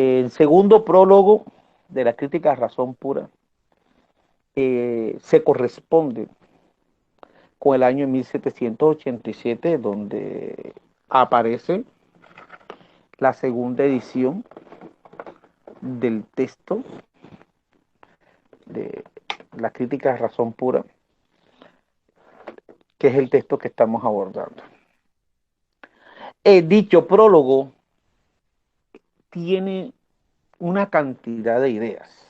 El segundo prólogo de la crítica a razón pura se corresponde con el año 1787, donde aparece la segunda edición del texto de la crítica a razón pura, que es el texto que estamos abordando. Dicho prólogo tiene una cantidad de ideas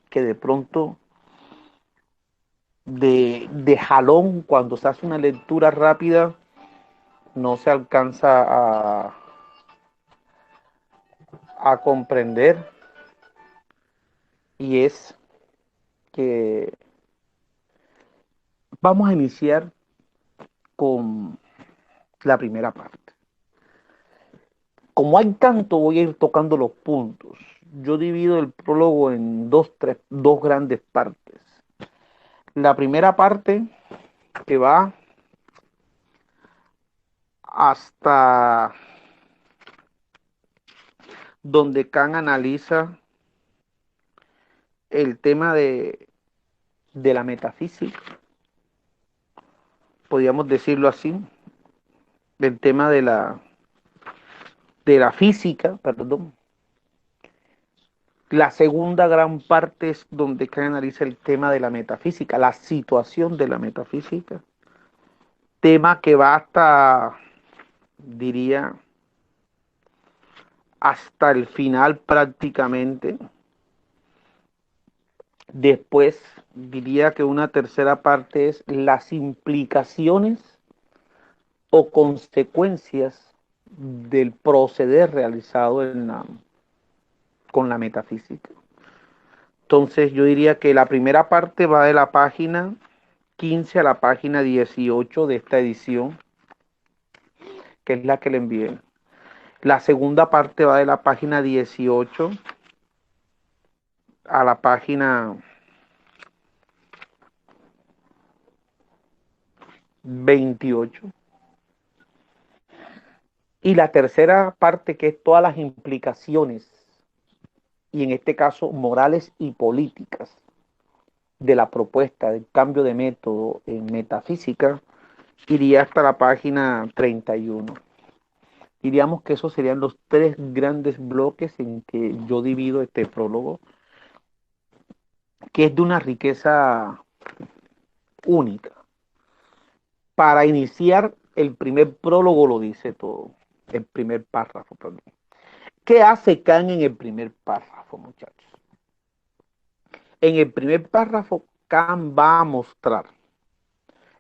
que de pronto de jalón, cuando se hace una lectura rápida, no se alcanza a comprender, y es que vamos a iniciar con la primera parte. Como hay tanto, voy a ir tocando los puntos. Yo divido el prólogo en dos grandes partes. La primera parte, que va hasta donde Kant analiza el tema de la metafísica, podríamos decirlo así, del tema de la física, perdón. La segunda gran parte es donde Kant analiza el tema de la metafísica, la situación de la metafísica, tema que va hasta, diría, hasta el final prácticamente. Después diría que una tercera parte es las implicaciones o consecuencias del proceder realizado con la metafísica. Entonces yo diría que la primera parte va de la página 15 a la página 18 de esta edición, que es la que le envié. La segunda parte va de la página 18 a la página 28. Y la tercera parte, que es todas las implicaciones, y en este caso morales y políticas, de la propuesta del cambio de método en metafísica, iría hasta la página 31. Diríamos que esos serían los tres grandes bloques en que yo divido este prólogo, que es de una riqueza única. Para iniciar, el primer prólogo lo dice todo, el primer párrafo, perdón. ¿Qué hace Kant en el primer párrafo, muchachos? En el primer párrafo, Kant va a mostrar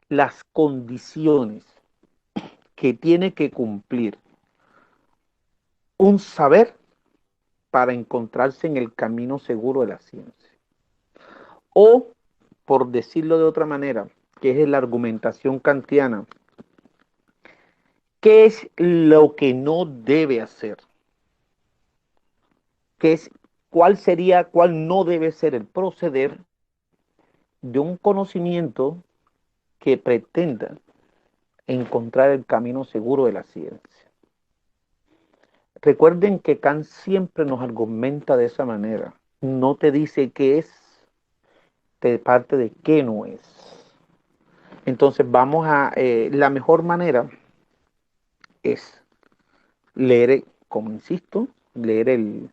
las condiciones que tiene que cumplir un saber para encontrarse en el camino seguro de la ciencia. O, por decirlo de otra manera, que es la argumentación kantiana, ¿qué es lo que no debe hacer? ¿Qué es, cuál no debe ser el proceder de un conocimiento que pretenda encontrar el camino seguro de la ciencia? Recuerden que Kant siempre nos argumenta de esa manera. No te dice qué es, te parte de qué no es. Entonces la mejor manera es leer, como insisto, leer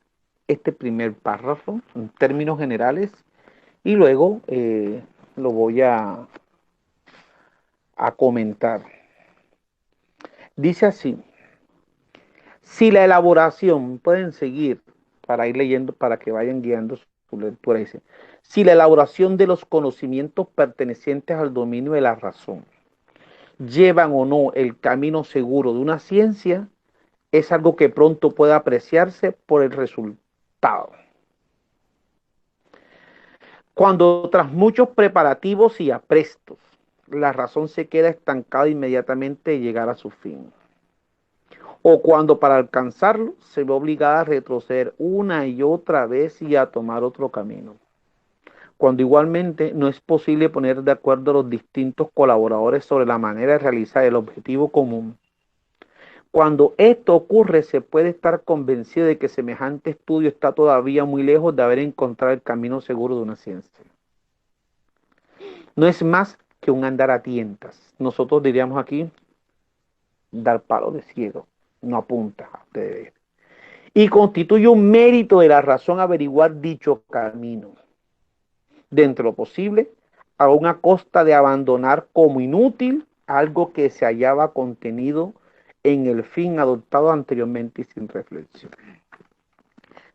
este primer párrafo en términos generales, y luego lo voy a comentar. Dice así: si la elaboración, pueden seguir para ir leyendo, para que vayan guiando su lectura, dice, si la elaboración de los conocimientos pertenecientes al dominio de la razón llevan o no el camino seguro de una ciencia, es algo que pronto puede apreciarse por el resultado. Cuando tras muchos preparativos y aprestos, la razón se queda estancada inmediatamente de llegar a su fin. O cuando para alcanzarlo se ve obligada a retroceder una y otra vez y a tomar otro camino. Cuando igualmente no es posible poner de acuerdo a los distintos colaboradores sobre la manera de realizar el objetivo común. Cuando esto ocurre, se puede estar convencido de que semejante estudio está todavía muy lejos de haber encontrado el camino seguro de una ciencia. No es más que un andar a tientas. Nosotros diríamos aquí, dar palo de ciego, no apunta a ustedes. Y constituye un mérito de la razón averiguar dicho camino, dentro de lo posible, aún a costa de abandonar como inútil algo que se hallaba contenido en el fin adoptado anteriormente y sin reflexión.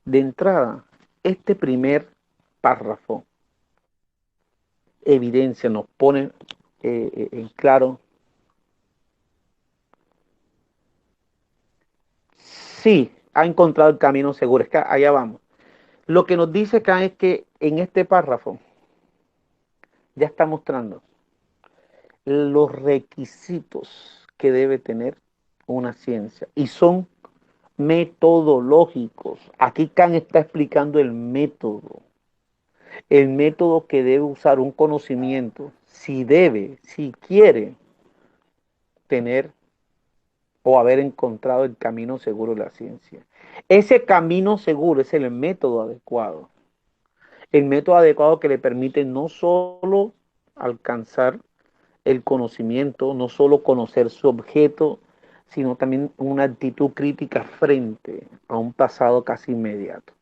De entrada, este primer párrafo evidencia, nos pone en claro, sí, ha encontrado el camino seguro. Es que allá vamos. Lo que nos dice acá es que en este párrafo ya está mostrando los requisitos que debe tener una ciencia y son metodológicos. Aquí Kant está explicando el método que debe usar un conocimiento, si debe, si quiere tener o haber encontrado el camino seguro de la ciencia. Ese camino seguro es el método adecuado. El método adecuado que le permite no solo alcanzar el conocimiento, no solo conocer su objeto, sino también una actitud crítica frente a un pasado casi inmediato.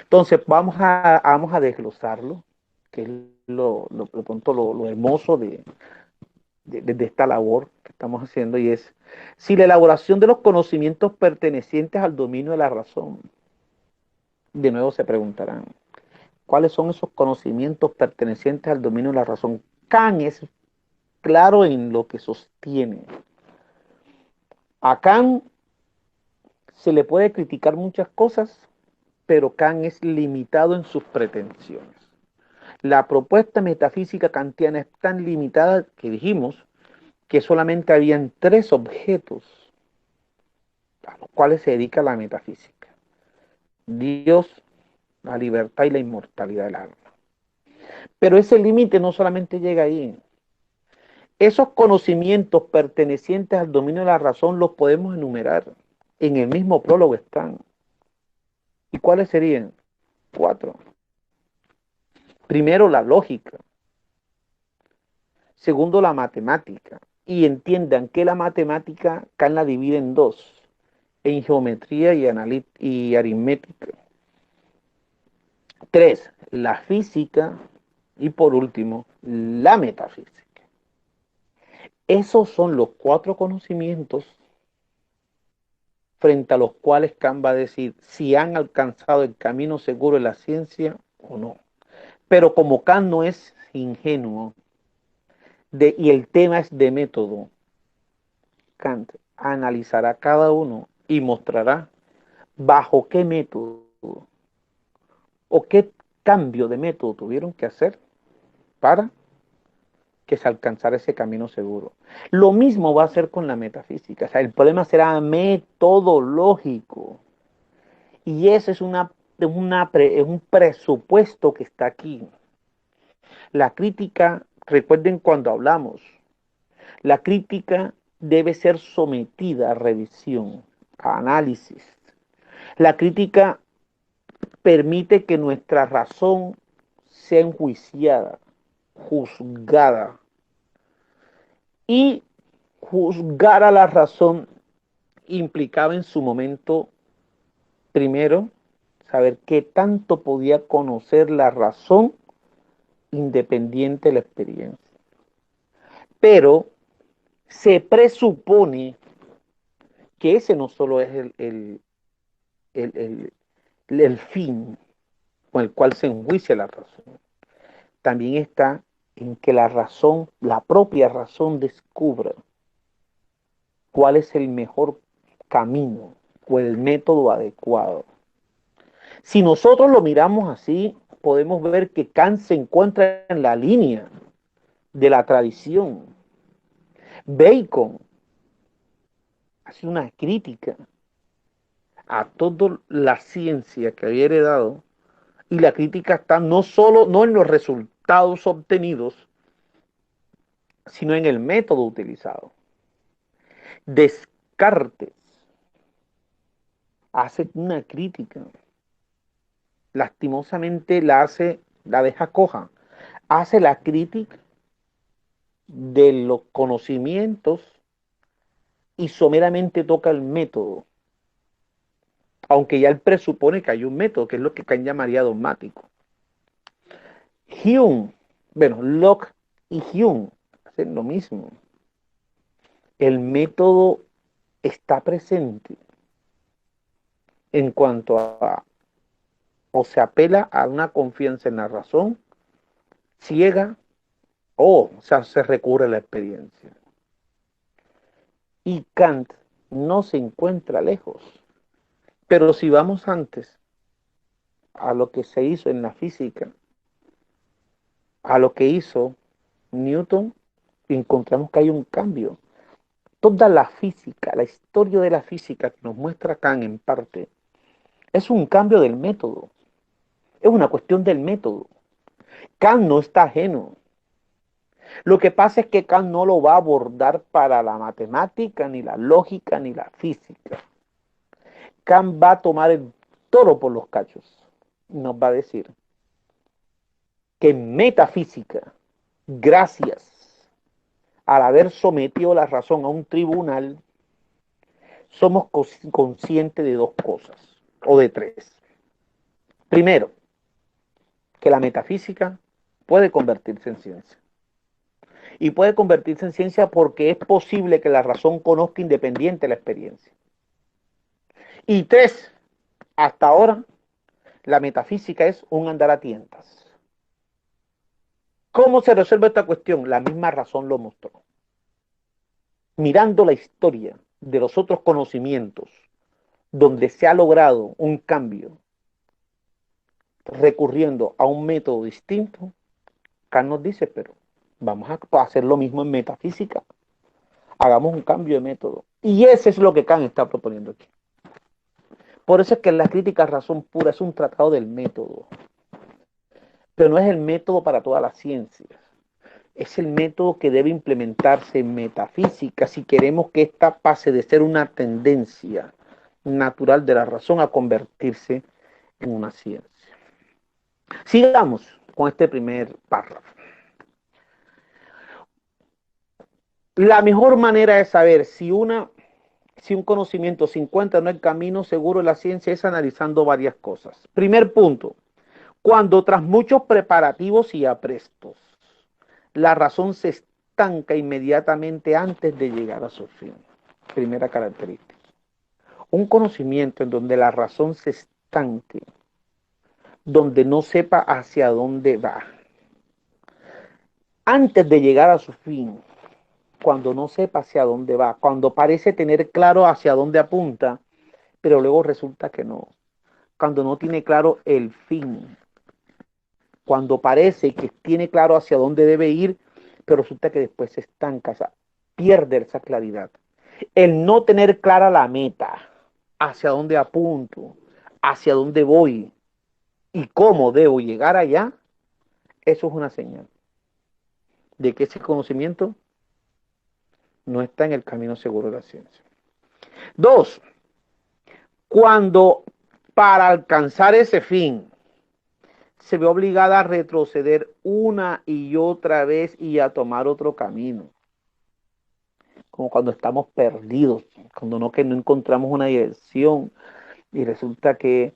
Entonces, vamos a desglosarlo, que es lo hermoso de esta labor que estamos haciendo, y es si la elaboración de los conocimientos pertenecientes al dominio de la razón. De nuevo se preguntarán, ¿cuáles son esos conocimientos pertenecientes al dominio de la razón? Kant es claro en lo que sostiene. A Kant se le puede criticar muchas cosas, pero Kant es limitado en sus pretensiones. La propuesta metafísica kantiana es tan limitada que dijimos que solamente habían tres objetos a los cuales se dedica la metafísica: Dios, la libertad y la inmortalidad del alma. Pero ese límite no solamente llega ahí. Esos conocimientos pertenecientes al dominio de la razón los podemos enumerar. En el mismo prólogo están. ¿Y cuáles serían? Cuatro. Primero, la lógica. Segundo, la matemática. Y entiendan que la matemática Kant la divide en dos: en geometría y aritmética. Tres, la física. Y por último, la metafísica. Esos son los cuatro conocimientos frente a los cuales Kant va a decir si han alcanzado el camino seguro de la ciencia o no. Pero como Kant no es ingenuo y el tema es de método, Kant analizará cada uno y mostrará bajo qué método o qué cambio de método tuvieron que hacer para que se alcanzara ese camino seguro. Lo mismo va a ser con la metafísica. O sea, el problema será metodológico. Y ese es un presupuesto que está aquí. La crítica, recuerden cuando hablamos, la crítica debe ser sometida a revisión, a análisis. La crítica permite que nuestra razón sea enjuiciada, juzgada. Y juzgar a la razón implicaba en su momento, primero, saber qué tanto podía conocer la razón independiente de la experiencia. Pero se presupone que ese no solo es el fin con el cual se enjuicia la razón. También está en que la razón, la propia razón, descubra cuál es el mejor camino o el método adecuado. Si nosotros lo miramos así, podemos ver que Kant se encuentra en la línea de la tradición. Bacon hace una crítica a toda la ciencia que había heredado, y la crítica está no solo no en los resultados obtenidos, sino en el método utilizado. Descartes hace una crítica, lastimosamente la deja coja, hace la crítica de los conocimientos y someramente toca el método, aunque ya él presupone que hay un método, que es lo que Kant llamaría dogmático. Hume, bueno, Locke y Hume hacen lo mismo. El método está presente en cuanto a, o se apela a una confianza en la razón ciega, o sea, se recurre a la experiencia. Y Kant no se encuentra lejos. Pero si vamos antes a lo que se hizo en la física, a lo que hizo Newton, encontramos que hay un cambio. Toda la física, la historia de la física que nos muestra Kant en parte, es un cambio del método. Es una cuestión del método. Kant no está ajeno. Lo que pasa es que Kant no lo va a abordar para la matemática, ni la lógica, ni la física. Kant va a tomar el toro por los cachos. Nos va a decir que en metafísica, gracias al haber sometido la razón a un tribunal, somos conscientes de dos cosas, o de tres. Primero, que la metafísica puede convertirse en ciencia. Y puede convertirse en ciencia porque es posible que la razón conozca independiente de la experiencia. Y tres, hasta ahora, la metafísica es un andar a tientas. ¿Cómo se resuelve esta cuestión? La misma razón lo mostró. Mirando la historia de los otros conocimientos, donde se ha logrado un cambio recurriendo a un método distinto, Kant nos dice, pero vamos a hacer lo mismo en metafísica. Hagamos un cambio de método. Y ese es lo que Kant está proponiendo aquí. Por eso es que la crítica a razón pura es un tratado del método. Pero no es el método para todas las ciencias. Es el método que debe implementarse en metafísica si queremos que ésta pase de ser una tendencia natural de la razón a convertirse en una ciencia. Sigamos con este primer párrafo. La mejor manera de saber si un conocimiento se encuentra en el camino seguro de la ciencia es analizando varias cosas. Primer punto, cuando tras muchos preparativos y aprestos, la razón se estanca inmediatamente antes de llegar a su fin. Primera característica. Un conocimiento en donde la razón se estanque, donde no sepa hacia dónde va, antes de llegar a su fin, cuando no sepa hacia dónde va, cuando parece tener claro hacia dónde apunta, pero luego resulta que no, cuando no tiene claro el fin, cuando parece que tiene claro hacia dónde debe ir, pero resulta que después se estanca, o sea, pierde esa claridad. El no tener clara la meta, hacia dónde apunto, hacia dónde voy y cómo debo llegar allá, eso es una señal de que ese conocimiento no está en el camino seguro de la ciencia. Dos, cuando para alcanzar ese fin se ve obligada a retroceder una y otra vez y a tomar otro camino. Como cuando estamos perdidos, cuando que no encontramos una dirección y resulta que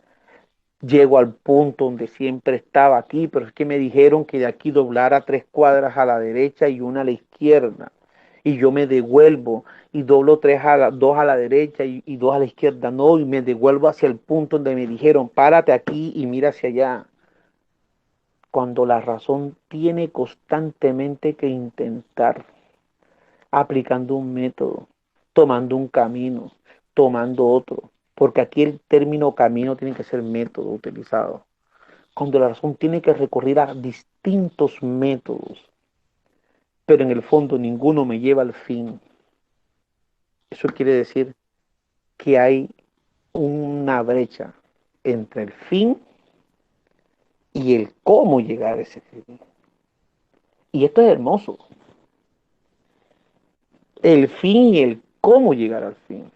llego al punto donde siempre estaba aquí, pero es que me dijeron que de aquí doblara 3 cuadras a la derecha y una a la izquierda. Y yo me devuelvo y doblo 2 a la derecha y 2 a la izquierda. No, y me devuelvo hacia el punto donde me dijeron, párate aquí y mira hacia allá. Cuando la razón tiene constantemente que intentar, aplicando un método, tomando un camino, tomando otro, porque aquí el término camino tiene que ser método utilizado. Cuando la razón tiene que recurrir a distintos métodos, pero en el fondo ninguno me lleva al fin. Eso quiere decir que hay una brecha entre el fin y el cómo llegar a ese fin. Y esto es hermoso. El fin y el cómo llegar al fin.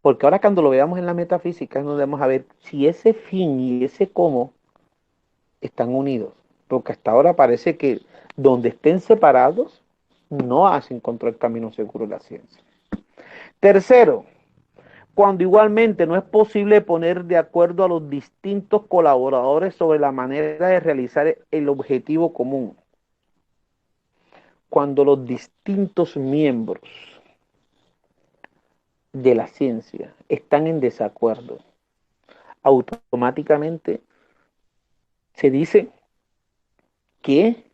Porque ahora cuando lo veamos en la metafísica, nos vamos a ver si ese fin y ese cómo están unidos. Porque hasta ahora parece que donde estén separados, no has encontrado el camino seguro de la ciencia. Tercero, cuando igualmente no es posible poner de acuerdo a los distintos colaboradores sobre la manera de realizar el objetivo común. Cuando los distintos miembros de la ciencia están en desacuerdo, automáticamente se dice que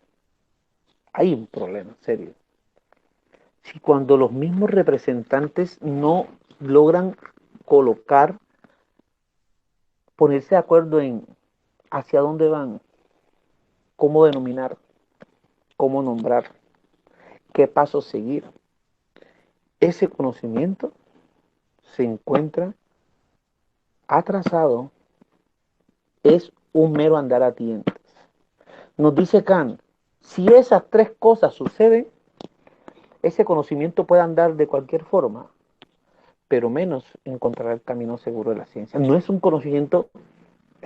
hay un problema serio. Si cuando los mismos representantes no logran colocar, ponerse de acuerdo en hacia dónde van, cómo denominar, cómo nombrar, qué pasos seguir, ese conocimiento se encuentra atrasado, es un mero andar a tientas. Nos dice Kant, si esas tres cosas suceden, ese conocimiento puede andar de cualquier forma, pero menos encontrar el camino seguro de la ciencia. No es un conocimiento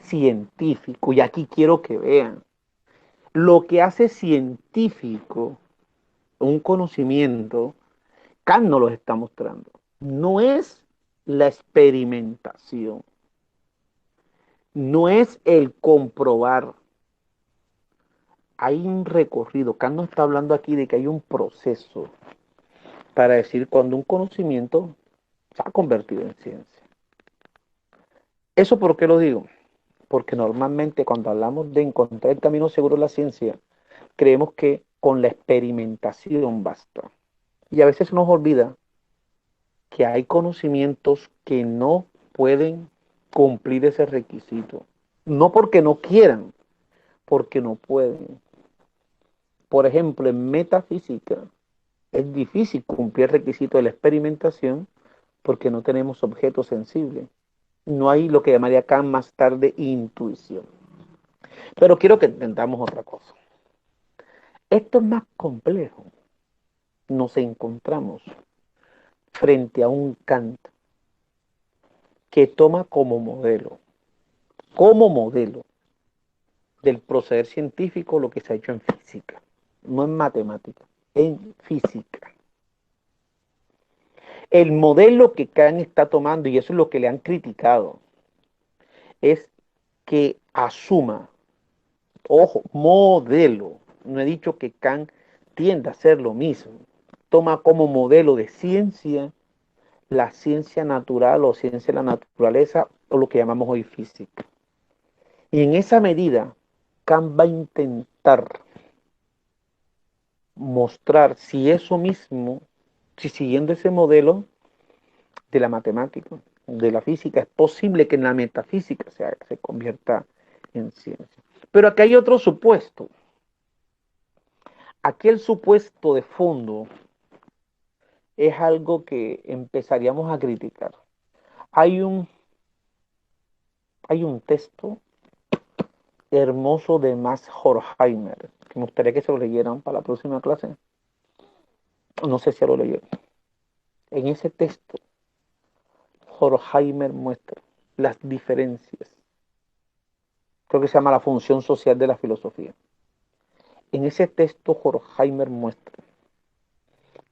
científico, y aquí quiero que vean, lo que hace científico un conocimiento, Kant nos lo está mostrando, no es la experimentación, no es el comprobar, hay un recorrido. Kant nos está hablando aquí de que hay un proceso para decir cuando un conocimiento se ha convertido en ciencia. ¿Eso por qué lo digo? Porque normalmente cuando hablamos de encontrar el camino seguro de la ciencia, creemos que con la experimentación basta. Y a veces se nos olvida que hay conocimientos que no pueden cumplir ese requisito. No porque no quieran, porque no pueden. Por ejemplo, en metafísica es difícil cumplir el requisito de la experimentación porque no tenemos objetos sensibles. No hay lo que llamaría Kant más tarde intuición. Pero quiero que entendamos otra cosa. Esto es más complejo. Nos encontramos frente a un Kant que toma como modelo del proceder científico lo que se ha hecho en física, no en matemática, en física. El modelo que Kant está tomando, y eso es lo que le han criticado, es que asuma, ojo, modelo, no he dicho que Kant tienda a hacer lo mismo, toma como modelo de ciencia la ciencia natural o ciencia de la naturaleza o lo que llamamos hoy física. Y en esa medida, Kant va a intentar mostrar si eso mismo, si siguiendo ese modelo de la matemática, de la física, es posible que en la metafísica se convierta en ciencia. Pero aquí hay otro supuesto. Aquí el supuesto de fondo es algo que empezaríamos a criticar. Hay un, hay un texto hermoso de Max Horkheimer, que me gustaría que se lo leyeran para la próxima clase. No sé si ya lo leyeron. En ese texto, Horkheimer muestra las diferencias. Creo que se llama La función social de la filosofía. En ese texto, Horkheimer muestra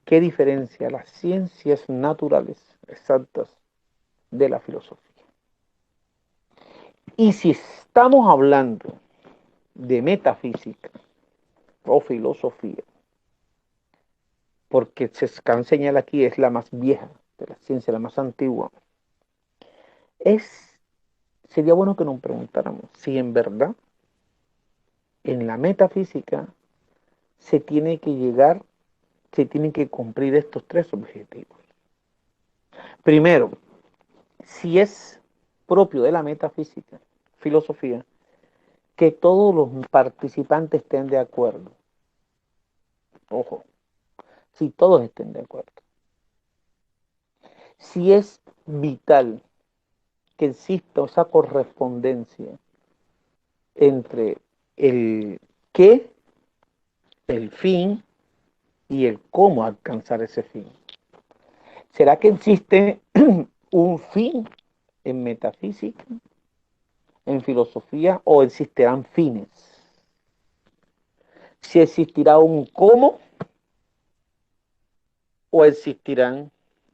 qué diferencia las ciencias naturales exactas de la filosofía. Y si estamos hablando de metafísica o filosofía, porque Kant señala aquí es la más vieja de la ciencia, la más antigua, sería bueno que nos preguntáramos si en verdad en la metafísica se tiene que llegar, se tienen que cumplir estos tres objetivos. Primero, si es propio de la metafísica, filosofía, que todos los participantes estén de acuerdo. Ojo, si todos estén de acuerdo. Si es vital que exista esa correspondencia entre el qué, el fin y el cómo alcanzar ese fin. ¿Será que existe un fin en metafísica, en filosofía, o existirán fines? Si existirá un cómo o existirán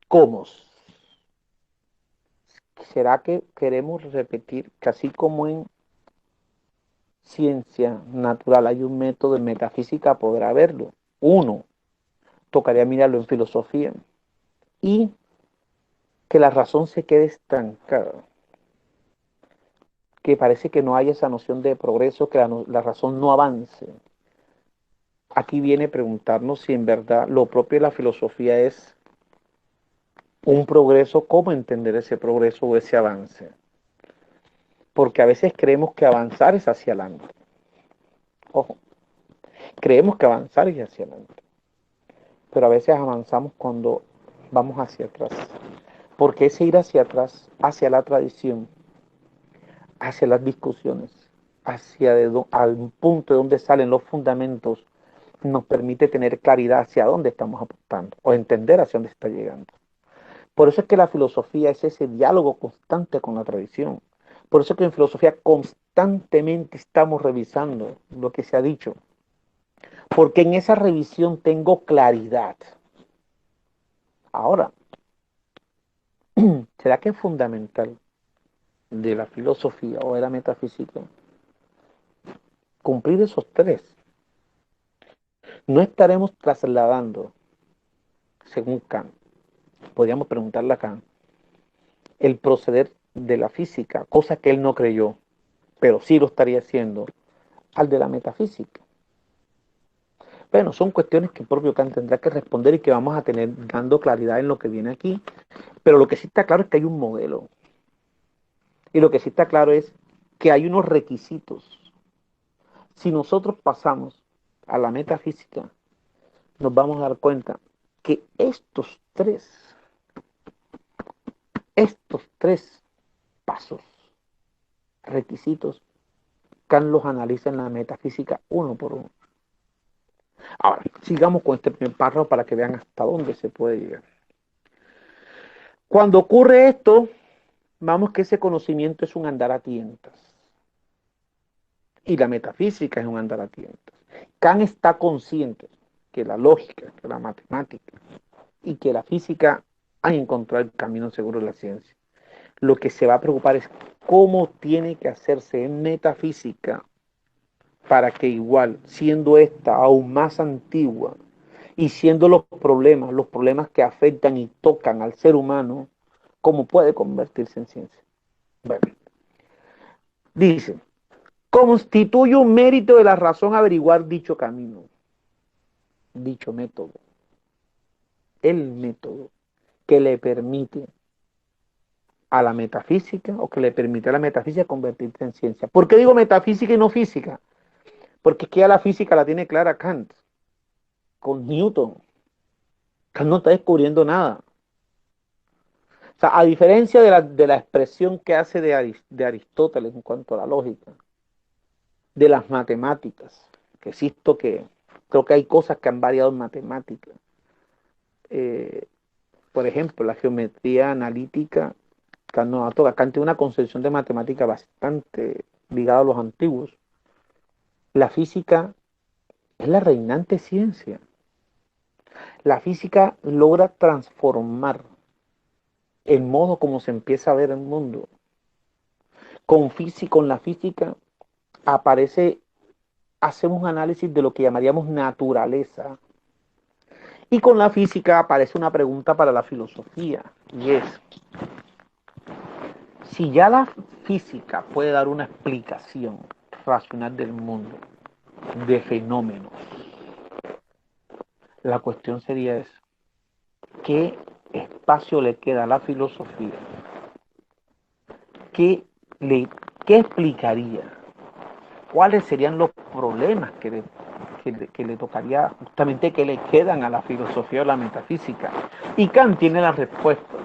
cómo. ¿Será que queremos repetir que así como en ciencia natural hay un método, en metafísica podrá haberlo? Uno, tocaría mirarlo en filosofía y que la razón se quede estancada, que parece que no haya esa noción de progreso, que la razón no avance. Aquí viene a preguntarnos si en verdad lo propio de la filosofía es un progreso, cómo entender ese progreso o ese avance. Porque a veces creemos que avanzar es hacia adelante. Ojo, creemos que avanzar es hacia adelante. Pero a veces avanzamos cuando vamos hacia atrás. Porque ese ir hacia atrás, hacia la tradición, hacia las discusiones, al punto de donde salen los fundamentos, nos permite tener claridad hacia dónde estamos apuntando o entender hacia dónde está llegando. Por eso es que la filosofía es ese diálogo constante con la tradición. Por eso es que en filosofía constantemente estamos revisando lo que se ha dicho. Porque en esa revisión tengo claridad. Ahora, ¿será que es fundamental de la filosofía o de la metafísica cumplir esos tres? No estaremos trasladando, según Kant, podríamos preguntarle a Kant, el proceder de la física, cosa que él no creyó, pero sí lo estaría haciendo, al de la metafísica. Bueno, son cuestiones que el propio Kant tendrá que responder y que vamos a tener dando claridad en lo que viene aquí, pero lo que sí está claro es que hay un modelo, y lo que sí está claro es que hay unos requisitos. Si nosotros pasamos a la metafísica, nos vamos a dar cuenta que estos tres pasos, requisitos, Kant los analiza en la metafísica uno por uno. Ahora, sigamos con este primer párrafo para que vean hasta dónde se puede llegar. Cuando ocurre esto, vamos que ese conocimiento es un andar a tientas. Y la metafísica es un andar a tientas. Kant está consciente que la lógica, que la matemática y que la física han encontrado el camino seguro de la ciencia. Lo que se va a preocupar es cómo tiene que hacerse en metafísica para que igual, siendo esta aún más antigua y siendo los problemas que afectan y tocan al ser humano, cómo puede convertirse en ciencia. Bueno, dice, constituye un mérito de la razón averiguar dicho camino, dicho método, el método que le permite a la metafísica o que le permite a la metafísica convertirse en ciencia. ¿Por qué digo metafísica y no física? Porque es que ya la física la tiene clara Kant, con Newton. Kant no está descubriendo nada. O sea, a diferencia de la expresión que hace de Aristóteles en cuanto a la lógica, de las matemáticas, que existo que creo que hay cosas que han variado en matemáticas. Eh, por ejemplo, la geometría analítica, Kant no la toca. Kant tiene una concepción de matemática bastante ligada a los antiguos. La física es la reinante ciencia. La física logra transformar el modo como se empieza a ver el mundo. Con la física aparece, hacemos un análisis de lo que llamaríamos naturaleza. Y con la física aparece una pregunta para la filosofía, y es, si ya la física puede dar una explicación racional del mundo, de fenómenos, la cuestión sería es, ¿qué espacio le queda a la filosofía? ¿Qué, le, qué explicaría? ¿Cuáles serían los problemas que le tocaría justamente que le quedan a la filosofía o la metafísica? Y Kant tiene la respuesta.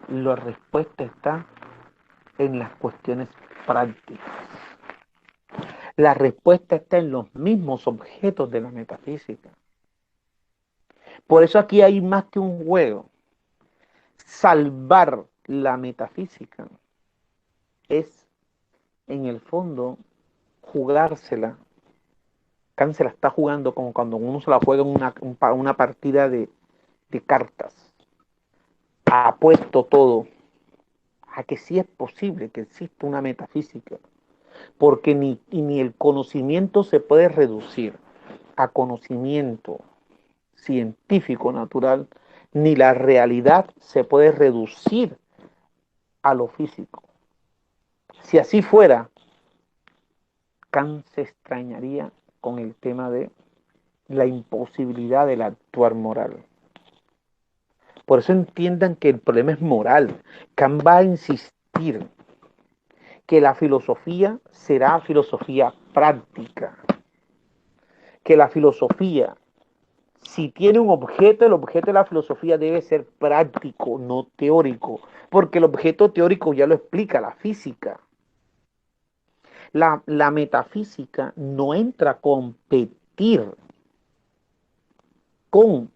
La respuesta está en las cuestiones prácticas. La respuesta está en los mismos objetos de la metafísica. Por eso aquí hay más que un juego. Salvar la metafísica es, en el fondo, jugársela. Kant se la está jugando como cuando uno se la juega en una partida de cartas. Ha puesto todo a que sí es posible que exista una metafísica, porque ni el conocimiento se puede reducir a conocimiento científico natural, ni la realidad se puede reducir a lo físico. Si así fuera, Kant se extrañaría con el tema de la imposibilidad del actuar moral. Por eso entiendan que el problema es moral. Kant va a insistir que la filosofía será filosofía práctica, que la filosofía, si tiene un objeto, el objeto de la filosofía debe ser práctico, no teórico, porque el objeto teórico ya lo explica la física. La metafísica no entra a competir con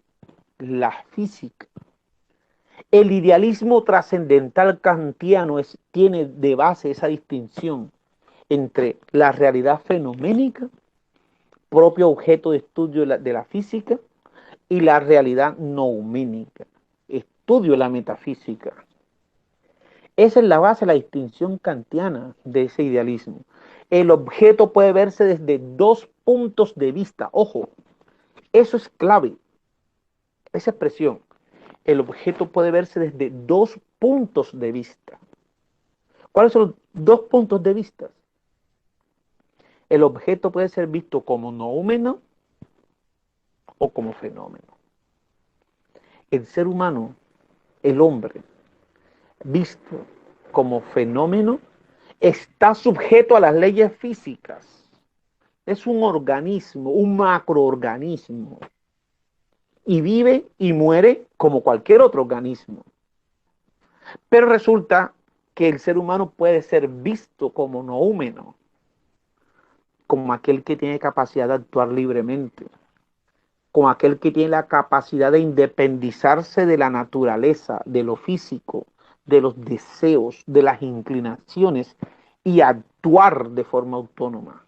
la física. El idealismo trascendental kantiano tiene de base esa distinción entre la realidad fenoménica, propio objeto de estudio de la física, y la realidad nouménica, estudio de la metafísica. Esa es la base, la distinción kantiana de ese idealismo. El objeto puede verse desde dos puntos de vista. Ojo, eso es clave, esa expresión. El objeto puede verse desde dos puntos de vista. ¿Cuáles son los dos puntos de vista? El objeto puede ser visto como noúmeno o como fenómeno. El ser humano, el hombre, visto como fenómeno, está sujeto a las leyes físicas. Es un organismo, un macroorganismo. Y vive y muere como cualquier otro organismo. Pero resulta que el ser humano puede ser visto como noúmeno, como aquel que tiene capacidad de actuar libremente, como aquel que tiene la capacidad de independizarse de la naturaleza, de lo físico, de los deseos, de las inclinaciones y actuar de forma autónoma.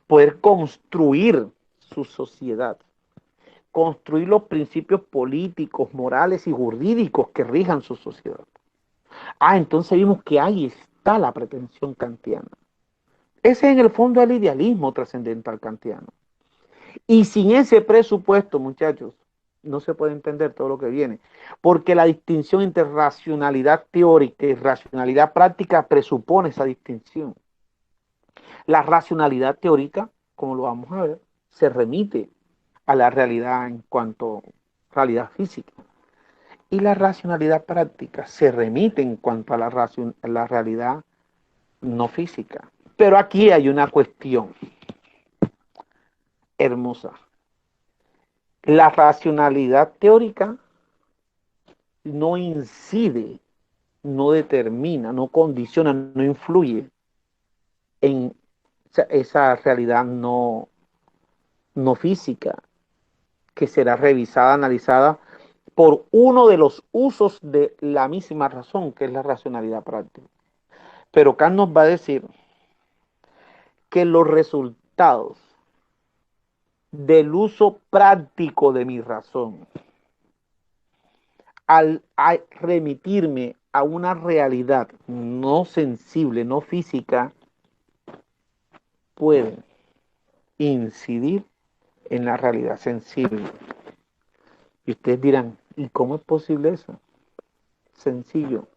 Poder construir su sociedad, construir los principios políticos, morales y jurídicos que rijan su sociedad. Entonces vimos que ahí está la pretensión kantiana. Ese es en el fondo el idealismo trascendental kantiano. Y sin ese presupuesto, muchachos, no se puede entender todo lo que viene, porque la distinción entre racionalidad teórica y racionalidad práctica presupone esa distinción. La racionalidad teórica, como lo vamos a ver, se remite a la realidad en cuanto a realidad física. Y la racionalidad práctica se remite en cuanto a la realidad no física. Pero aquí hay una cuestión hermosa. La racionalidad teórica no incide, no determina, no condiciona, no influye en esa realidad no física, que será revisada, analizada por uno de los usos de la misma razón, que es la racionalidad práctica. Pero Kant nos va a decir que los resultados del uso práctico de mi razón, al remitirme a una realidad no sensible, no física, pueden incidir en la realidad sensible. Y ustedes dirán, ¿y cómo es posible eso? Sencillo.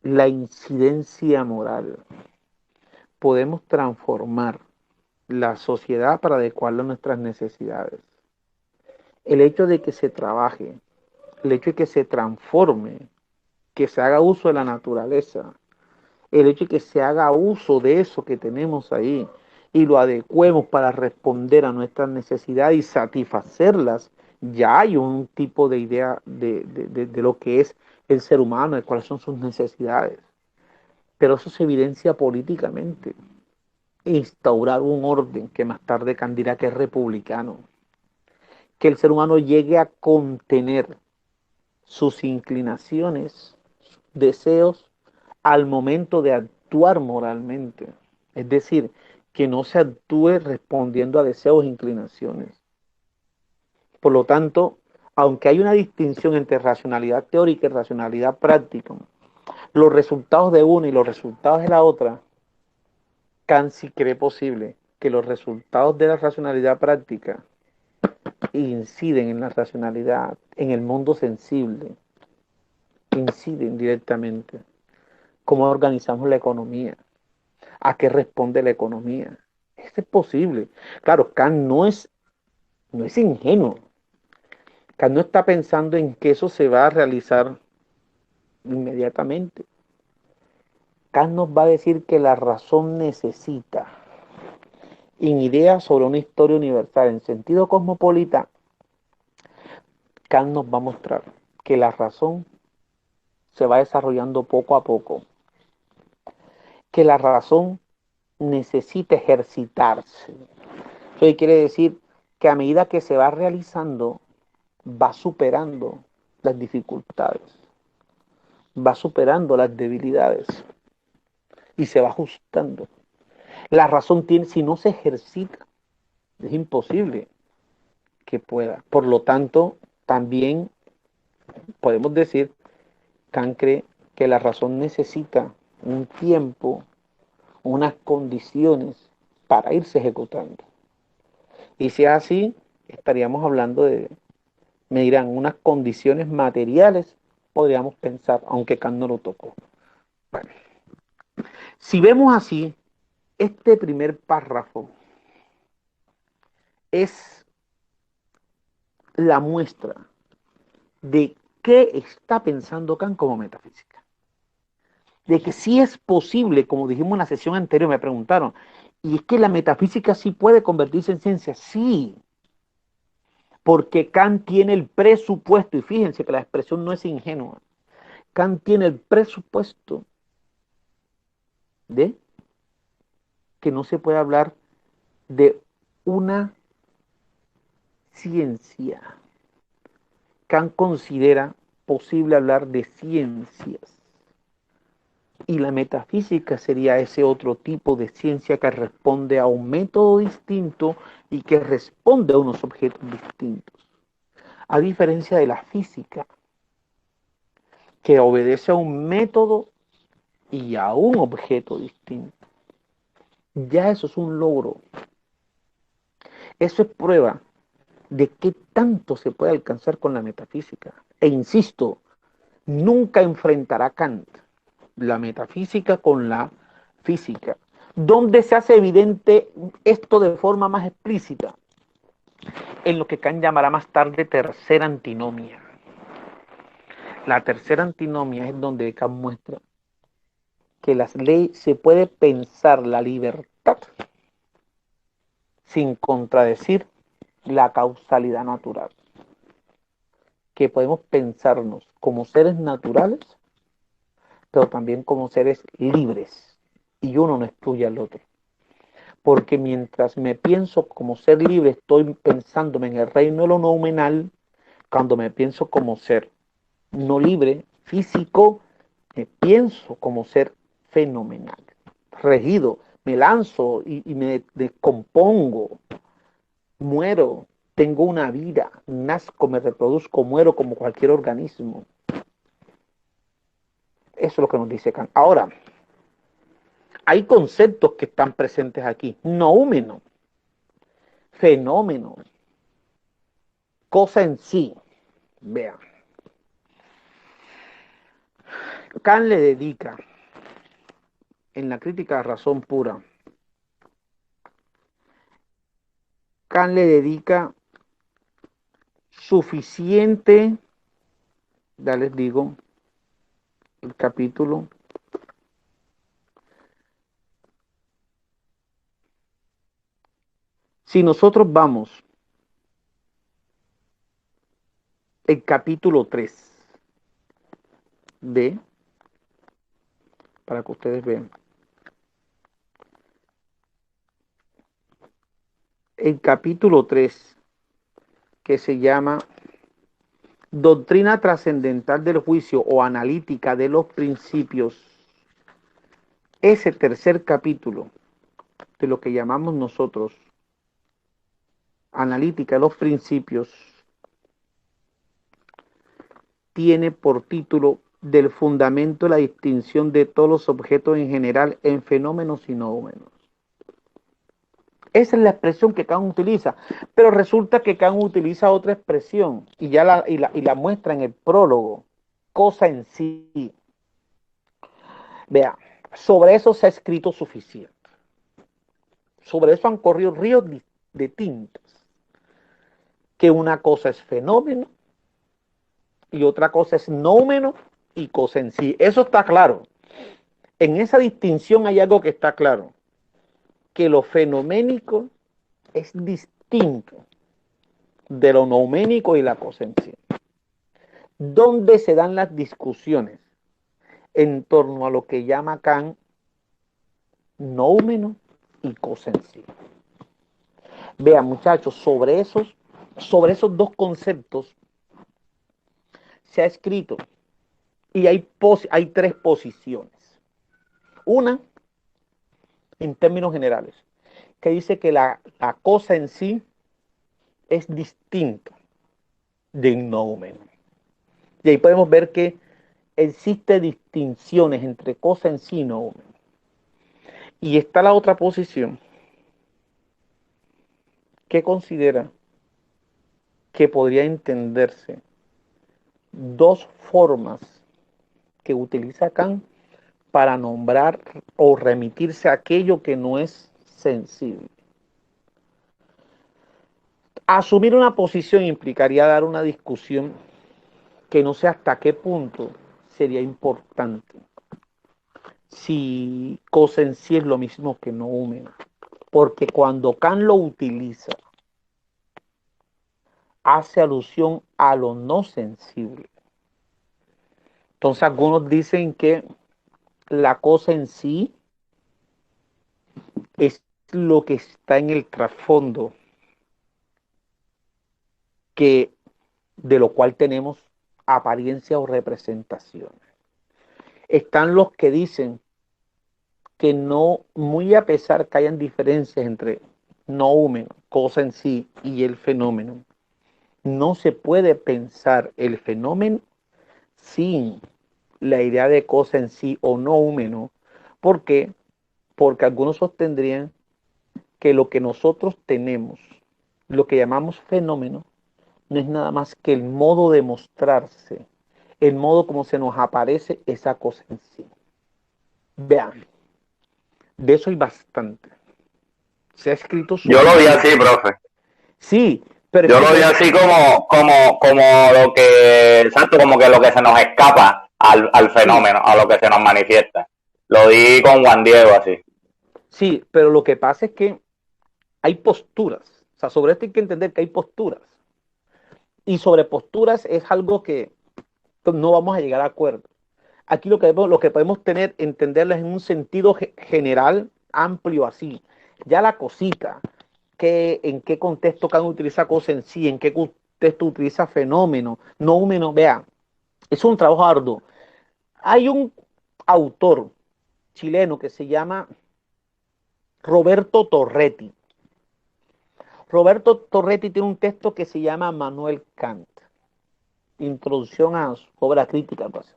La incidencia moral. Podemos transformar la sociedad para adecuarla a nuestras necesidades. El hecho de que se trabaje, el hecho de que se transforme, que se haga uso de la naturaleza, el hecho de que se haga uso de eso que tenemos ahí y lo adecuemos para responder a nuestras necesidades y satisfacerlas, ya hay un tipo de idea de lo que es el ser humano, de cuáles son sus necesidades. Pero eso se evidencia políticamente. Instaurar un orden que más tarde Kant dirá que es republicano. Que el ser humano llegue a contener sus inclinaciones, deseos al momento de actuar moralmente. Es decir, que no se actúe respondiendo a deseos e inclinaciones. Por lo tanto, aunque hay una distinción entre racionalidad teórica y racionalidad práctica, los resultados de una y los resultados de la otra, Kant sí cree posible que los resultados de la racionalidad práctica inciden en la racionalidad, en el mundo sensible, inciden directamente. ¿Cómo organizamos la economía? ¿A qué responde la economía? Eso es posible. Claro, Kant no es ingenuo. Kant no está pensando en que eso se va a realizar inmediatamente. Kant nos va a decir que la razón necesita, en ideas sobre una historia universal, en sentido cosmopolita, Kant nos va a mostrar que la razón se va desarrollando poco a poco, que la razón necesita ejercitarse. Eso quiere decir que a medida que se va realizando, va superando las dificultades, va superando las debilidades y se va ajustando. La razón tiene, si no se ejercita, es imposible que pueda. Por lo tanto, también podemos decir, Kant cree que la razón necesita un tiempo, unas condiciones para irse ejecutando. Y si es así, estaríamos hablando de, me dirán, unas condiciones materiales, podríamos pensar, aunque Kant no lo tocó. Bueno, si vemos así, este primer párrafo es la muestra de qué está pensando Kant como metafísica. De que sí es posible, como dijimos en la sesión anterior, me preguntaron, ¿y es que la metafísica sí puede convertirse en ciencia? Sí, porque Kant tiene el presupuesto, y fíjense que la expresión no es ingenua, Kant tiene el presupuesto de que no se puede hablar de una ciencia. Kant considera posible hablar de ciencias. Y la metafísica sería ese otro tipo de ciencia que responde a un método distinto y que responde a unos objetos distintos. A diferencia de la física, que obedece a un método y a un objeto distinto. Ya eso es un logro. Eso es prueba de qué tanto se puede alcanzar con la metafísica. E insisto, nunca enfrentará Kant la metafísica con la física. ¿Dónde se hace evidente esto de forma más explícita? En lo que Kant llamará más tarde tercera antinomia. La tercera antinomia es donde Kant muestra que las leyes se puede pensar la libertad sin contradecir la causalidad natural. Que podemos pensarnos como seres naturales, pero también como seres libres. Y uno no excluye al otro. Porque mientras me pienso como ser libre, estoy pensándome en el reino de lo nominal. Cuando me pienso como ser no libre, físico, me pienso como ser fenomenal, regido, me lanzo y me descompongo, muero, tengo una vida, nazco, me reproduzco, muero como cualquier organismo. Eso es lo que nos dice Kant. Ahora, hay conceptos que están presentes aquí. Noúmeno, fenómeno, cosa en sí. Vean, Kant le dedica en la crítica a razón pura, Kant le dedica suficiente, ya les digo, el capítulo, si nosotros vamos, el capítulo 3 de, para que ustedes vean, el capítulo 3 que se llama Doctrina trascendental del juicio o analítica de los principios. Ese tercer capítulo de lo que llamamos nosotros analítica de los principios tiene por título del fundamento de la distinción de todos los objetos en general en fenómenos y noúmenos. Esa es la expresión que Kant utiliza, pero resulta que Kant utiliza otra expresión y ya la muestra en el prólogo, cosa en sí. Vea, sobre eso se ha escrito suficiente. Sobre eso han corrido ríos de tintas. Que una cosa es fenómeno y otra cosa es noúmeno y cosa en sí. Eso está claro. En esa distinción hay algo que está claro. Que lo fenoménico es distinto de lo nouménico y la cosa en sí. ¿Dónde se dan las discusiones en torno a lo que llama Kant noúmeno y cosa en sí? Vean, muchachos, sobre esos dos conceptos se ha escrito y hay tres posiciones. Una, en términos generales, que dice que la cosa en sí es distinta del noúmeno. Y ahí podemos ver que existen distinciones entre cosa en sí y noúmeno. Y está la otra posición que considera que podría entenderse dos formas que utiliza Kant para nombrar o remitirse a aquello que no es sensible. Asumir una posición implicaría dar una discusión que no sé hasta qué punto sería importante. Si cosa en sí es lo mismo que noúmeno. Porque cuando Kant lo utiliza, hace alusión a lo no sensible. Entonces algunos dicen que la cosa en sí es lo que está en el trasfondo, que de lo cual tenemos apariencia o representación. Están los que dicen que no, muy a pesar que hayan diferencias entre noúmeno, cosa en sí, y el fenómeno, no se puede pensar el fenómeno sin la idea de cosa en sí o noúmeno. ¿Por qué? Porque algunos sostendrían que lo que nosotros tenemos, lo que llamamos fenómeno, no es nada más que el modo de mostrarse, el modo como se nos aparece esa cosa en sí. Vean, de eso hay bastante. Se ha escrito Yo lo vi así, profe. Sí, pero es Yo que lo vi así como lo que, exacto, como que lo que se nos escapa al sí, fenómeno, a lo que se nos manifiesta. Lo di con Juan Diego así. sí, pero lo que pasa es que hay posturas. O sea, sobre esto hay que entender que hay posturas. Y sobre posturas es algo que no vamos a llegar a acuerdo. Aquí lo que podemos tener, entenderlo en un sentido general, amplio así. Ya la cosita, en qué contexto Kant utiliza cosa en sí, en qué contexto utiliza fenómeno, noúmeno, vea, es un trabajo arduo. Hay un autor chileno que se llama Roberto Torretti. Roberto Torretti tiene un texto que se llama Manuel Kant, Introducción a su obra crítica. Pues.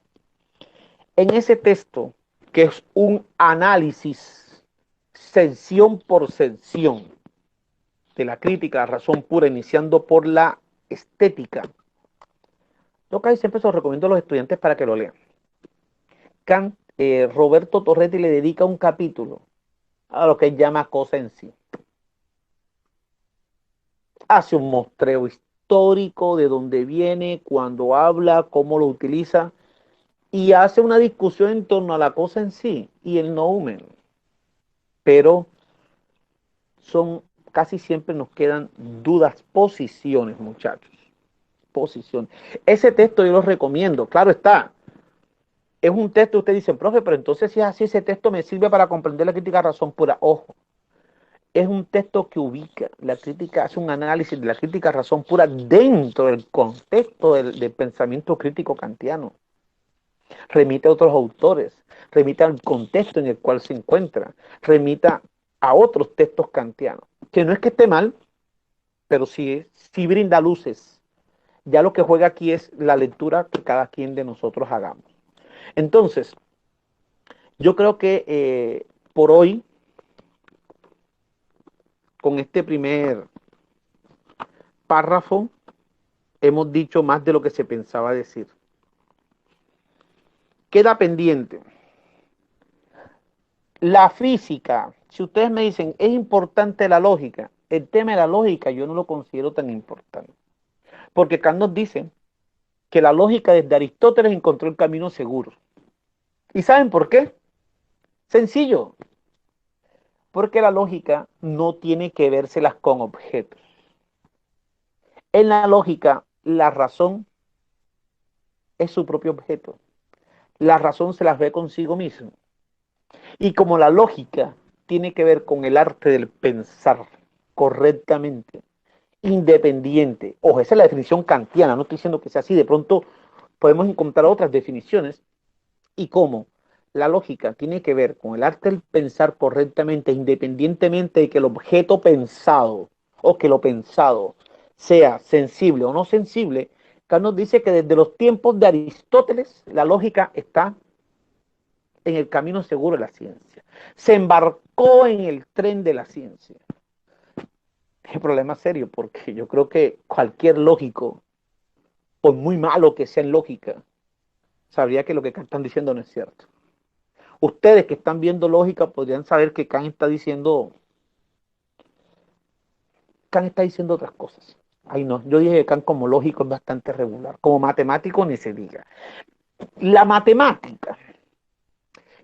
En ese texto, que es un análisis sección por sección de la crítica a la razón pura, iniciando por la estética, yo casi siempre se lo recomiendo a los estudiantes para que lo lean. Kant, Roberto Torretti le dedica un capítulo a lo que él llama cosa en sí. Hace un muestreo histórico de dónde viene, cuando habla, cómo lo utiliza, y hace una discusión en torno a la cosa en sí y el noúmeno. Pero casi siempre nos quedan dudas, posiciones, muchachos. Posiciones. Ese texto yo lo recomiendo, claro está. Es un texto, usted dice, profe, pero entonces si es así, ese texto me sirve para comprender la crítica a razón pura. Ojo, es un texto que ubica la crítica, hace un análisis de la crítica razón pura dentro del contexto del pensamiento crítico kantiano. Remite a otros autores, remite al contexto en el cual se encuentra, remita a otros textos kantianos, que no es que esté mal, pero sí brinda luces. Ya lo que juega aquí es la lectura que cada quien de nosotros hagamos. Entonces, yo creo que por hoy, con este primer párrafo, hemos dicho más de lo que se pensaba decir. Queda pendiente la física. Si ustedes me dicen, es importante la lógica, el tema de la lógica yo no lo considero tan importante. Porque Kant nos dice que la lógica desde Aristóteles encontró el camino seguro. ¿Y saben por qué? Sencillo. Porque la lógica no tiene que vérselas con objetos. En la lógica, la razón es su propio objeto. La razón se las ve consigo mismo. Y como la lógica tiene que ver con el arte del pensar correctamente, independiente, ojo, esa es la definición kantiana, no estoy diciendo que sea así, de pronto podemos encontrar otras definiciones, y cómo la lógica tiene que ver con el arte del pensar correctamente, independientemente de que el objeto pensado o que lo pensado sea sensible o no sensible. Kant nos dice que desde los tiempos de Aristóteles la lógica está en el camino seguro de la ciencia. Se embarcó en el tren de la ciencia. Es un problema serio porque yo creo que cualquier lógico, por muy malo que sea en lógica, sabría que lo que están diciendo no es cierto. Ustedes que están viendo lógica podrían saber que Kant está diciendo otras cosas. Ay, no, yo dije que Kant como lógico es bastante regular, como matemático ni se diga. La matemática.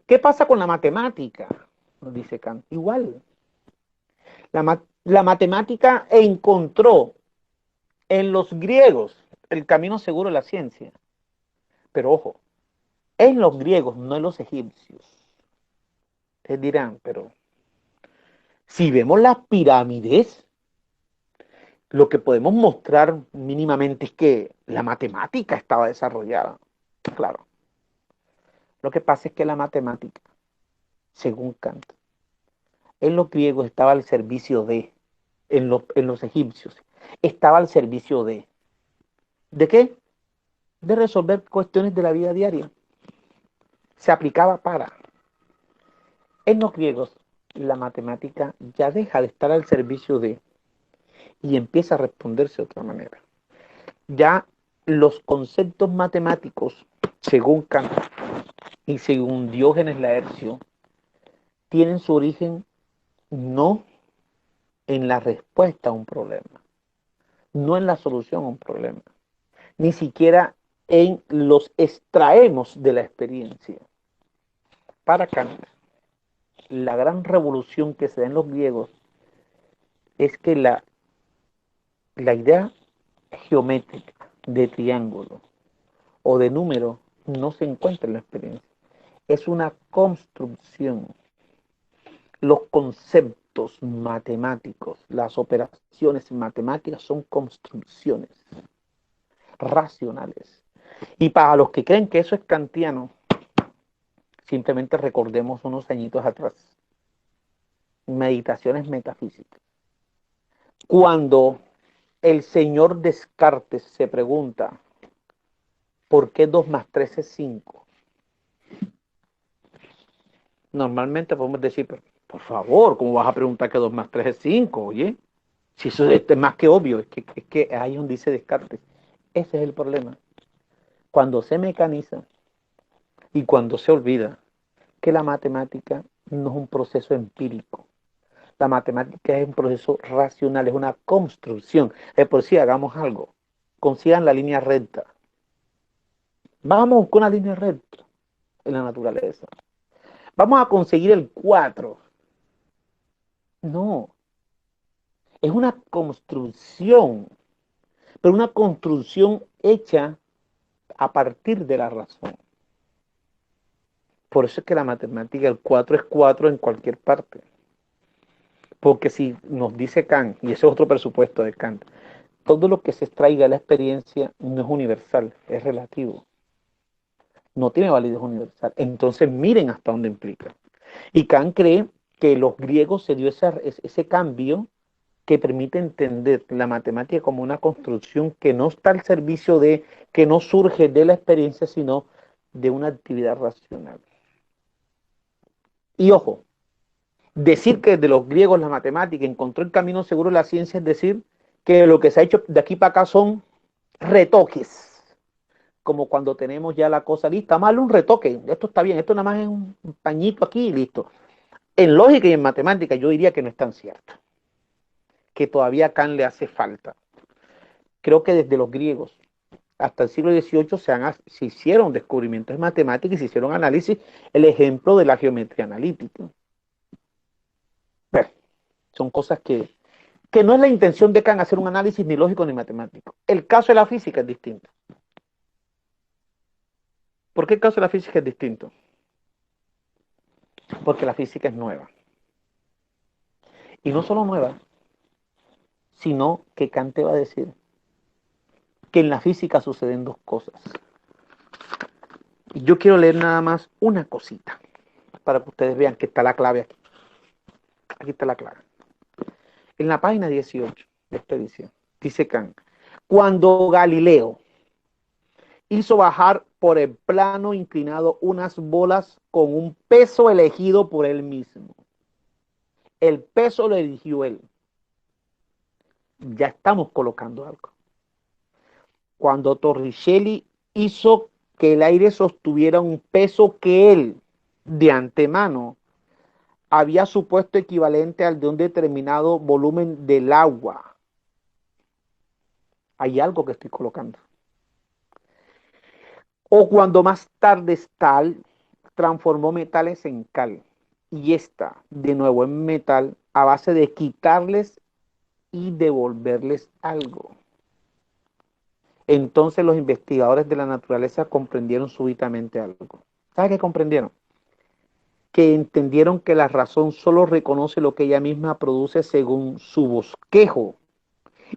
¿Qué pasa con la matemática? Nos dice Kant. Igual. La matemática encontró en los griegos el camino seguro de la ciencia. Pero ojo, en los griegos, no en los egipcios. Ustedes dirán, pero si vemos las pirámides, lo que podemos mostrar mínimamente es que la matemática estaba desarrollada. Claro. Lo que pasa es que la matemática, según Kant, en los griegos estaba al servicio de, en los egipcios, estaba al servicio ¿de qué? De resolver cuestiones de la vida diaria. Se aplicaba para. En los griegos, la matemática ya deja de estar al servicio de y empieza a responderse de otra manera. Ya los conceptos matemáticos, según Kant y según Diógenes Laercio, tienen su origen no en la respuesta a un problema, no en la solución a un problema, ni siquiera en los extraemos de la experiencia. Para Kant, la gran revolución que se da en los griegos es que la idea geométrica de triángulo o de número no se encuentra en la experiencia. Es una construcción. Los conceptos matemáticos, las operaciones matemáticas son construcciones racionales. Y para los que creen que eso es kantiano, simplemente recordemos unos añitos atrás. Meditaciones metafísicas. Cuando el señor Descartes se pregunta ¿por qué 2 más 3 es 5? Normalmente podemos decir, pero, por favor, ¿cómo vas a preguntar que 2 más 3 es 5? Oye, si eso es más que obvio, es que ahí donde dice Descartes. Ese es el problema. Cuando se mecaniza y cuando se olvida que la matemática no es un proceso empírico. La matemática es un proceso racional, es una construcción. Es por si hagamos algo, consigan la línea recta. Vamos con una línea recta en la naturaleza. Vamos a conseguir el 4. No, es una construcción, pero una construcción hecha a partir de la razón. Por eso es que la matemática, el 4 es 4 en cualquier parte. Porque si nos dice Kant, y ese es otro presupuesto de Kant, todo lo que se extraiga de la experiencia no es universal, es relativo. No tiene validez universal. Entonces miren hasta dónde implica. Y Kant cree que los griegos se dio ese cambio que permite entender la matemática como una construcción que no está al servicio de, que no surge de la experiencia, sino de una actividad racional. Y ojo, decir que de los griegos la matemática encontró el camino seguro de la ciencia es decir que lo que se ha hecho de aquí para acá son retoques, como cuando tenemos ya la cosa lista, más un retoque, esto está bien, esto nada más es un pañito aquí y listo. En lógica y en matemática yo diría que no es tan cierto, que todavía a Kant le hace falta. Creo que desde los griegos hasta el siglo XVIII se hicieron descubrimientos matemáticos y se hicieron análisis, el ejemplo de la geometría analítica. Pero son cosas que no es la intención de Kant hacer un análisis ni lógico ni matemático. El caso de la física es distinto. ¿Por qué el caso de la física es distinto? Porque la física es nueva. Y no solo nueva, sino que Kant te va a decir que en la física suceden dos cosas. Y yo quiero leer nada más una cosita para que ustedes vean que está la clave aquí. Aquí está la clave. En la página 18 de esta edición, dice Kant, cuando Galileo hizo bajar por el plano inclinado unas bolas con un peso elegido por él mismo. El peso lo eligió él. Ya estamos colocando algo. Cuando Torricelli hizo que el aire sostuviera un peso que él, de antemano, había supuesto equivalente al de un determinado volumen del agua. Hay algo que estoy colocando. O cuando más tarde Stahl transformó metales en cal y esta de nuevo en metal a base de quitarles y devolverles algo. Entonces los investigadores de la naturaleza comprendieron súbitamente algo. ¿Sabe qué comprendieron? Que entendieron que la razón solo reconoce lo que ella misma produce según su bosquejo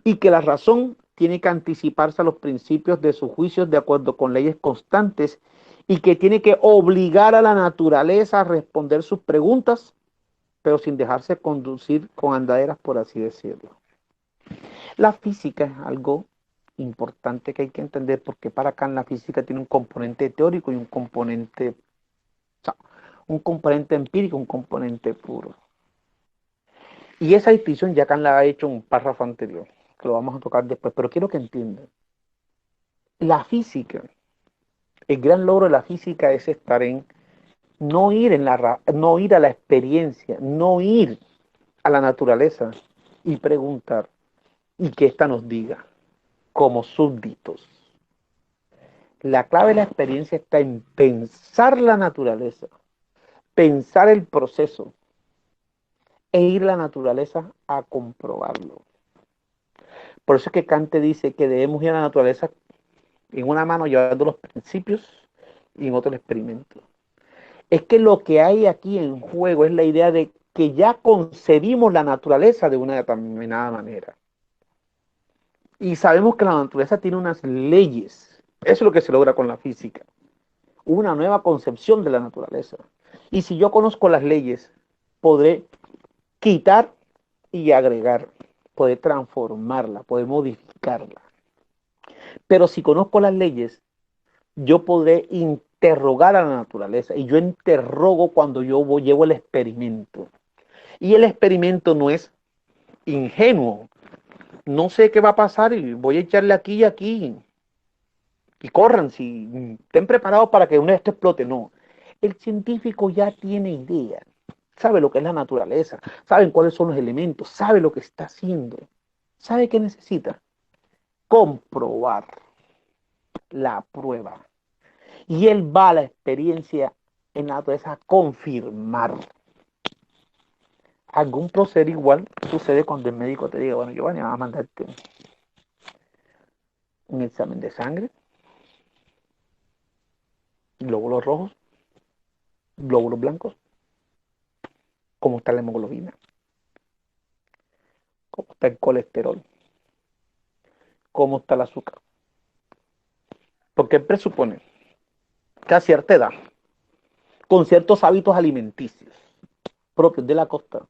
y que la razón tiene que anticiparse a los principios de sus juicios de acuerdo con leyes constantes y que tiene que obligar a la naturaleza a responder sus preguntas, pero sin dejarse conducir con andaderas, por así decirlo. La física es algo importante que hay que entender porque para Kant la física tiene un componente teórico y un componente empírico, un componente puro. Y esa distinción ya Kant la ha hecho en un párrafo anterior, que lo vamos a tocar después, pero quiero que entiendan. La física, el gran logro de la física es estar en no ir, no ir a la experiencia, no ir a la naturaleza y preguntar y que ésta nos diga como súbditos. La clave de la experiencia está en pensar la naturaleza, pensar el proceso e ir a la naturaleza a comprobarlo. Por eso es que Kant dice que debemos ir a la naturaleza en una mano llevando los principios y en otro el experimento. Es que lo que hay aquí en juego es la idea de que ya concebimos la naturaleza de una determinada manera. Y sabemos que la naturaleza tiene unas leyes. Eso es lo que se logra con la física. Una nueva concepción de la naturaleza. Y si yo conozco las leyes, podré quitar y agregar, poder transformarla, poder modificarla. Pero si conozco las leyes, yo podré interrogar a la naturaleza. Y yo interrogo cuando yo llevo el experimento. Y el experimento no es ingenuo. No sé qué va a pasar y voy a echarle aquí y aquí. Y corran, si estén preparados para que una de esto explote. No. El científico ya tiene idea. Sabe lo que es la naturaleza. Sabe cuáles son los elementos. Sabe lo que está haciendo. ¿Sabe qué necesita? Comprobar la prueba. Y él va a la experiencia en la naturaleza a confirmar. Algún proceder igual sucede cuando el médico te diga, bueno, Giovanni, vamos a mandarte un examen de sangre, glóbulos rojos, glóbulos blancos, cómo está la hemoglobina. cómo está el colesterol, cómo está el azúcar. Porque él presupone que a cierta edad, con ciertos hábitos alimenticios propios de la costa,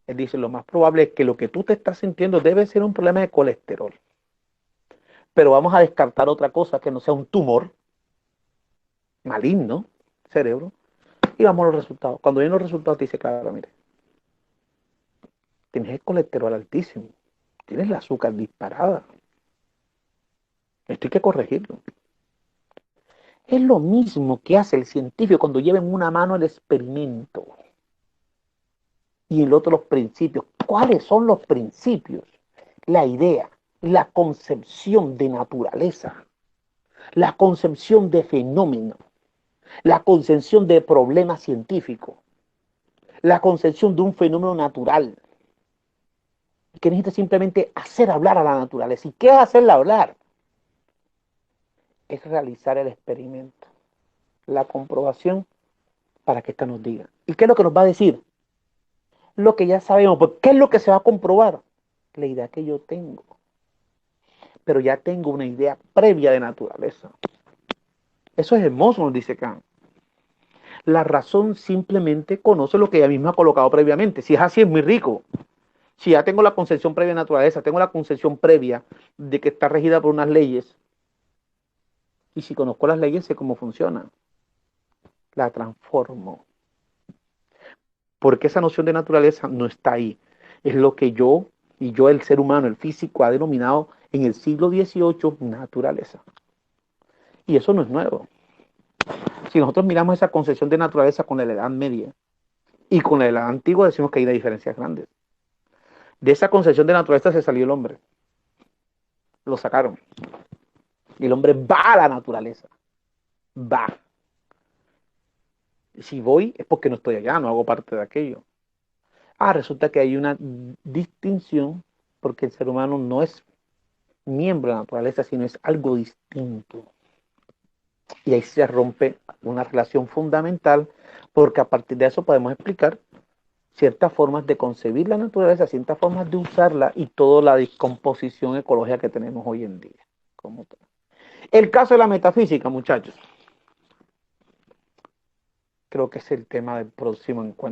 él dice, lo más probable es que lo que tú te estás sintiendo debe ser un problema de colesterol. Pero vamos a descartar otra cosa que no sea un tumor maligno, cerebro, y vamos a los resultados. Cuando vienen los resultados, te dice, claro, mire, tienes el colesterol altísimo, tienes el azúcar disparada. Esto hay que corregirlo. Es lo mismo que hace el científico cuando lleva en una mano el experimento y en el otro los principios. ¿Cuáles son los principios? La idea, la concepción de naturaleza, la concepción de fenómeno, la concepción de problema científico, la concepción de un fenómeno natural, que necesita simplemente hacer hablar a la naturaleza. ¿Y qué es hacerla hablar? Es realizar el experimento, la comprobación para que ésta nos diga. ¿Y qué es lo que nos va a decir? Lo que ya sabemos. Pues, ¿qué es lo que se va a comprobar? La idea que yo tengo. Pero ya tengo una idea previa de naturaleza. Eso es hermoso, nos dice Kant. La razón simplemente conoce lo que ella misma ha colocado previamente. Si es así, es muy rico. Si ya tengo la concepción previa de naturaleza, tengo la concepción previa de que está regida por unas leyes, y si conozco las leyes, sé cómo funcionan. La transformo. Porque esa noción de naturaleza no está ahí. Es lo que yo, y yo el ser humano, el físico, ha denominado en el siglo XVIII naturaleza. Y eso no es nuevo. Si nosotros miramos esa concepción de naturaleza con la Edad Media y con la Edad Antigua, decimos que hay diferencias grandes. De esa concepción de naturaleza se salió el hombre. Lo sacaron. Y el hombre va a la naturaleza. Va. Si voy es porque no estoy allá, no hago parte de aquello. Resulta que hay una distinción porque el ser humano no es miembro de la naturaleza, sino es algo distinto. Y ahí se rompe una relación fundamental, porque a partir de eso podemos explicar ciertas formas de concebir la naturaleza, ciertas formas de usarla y toda la descomposición ecológica que tenemos hoy en día. Como tal. El caso de la metafísica, muchachos, creo que es el tema del próximo encuentro.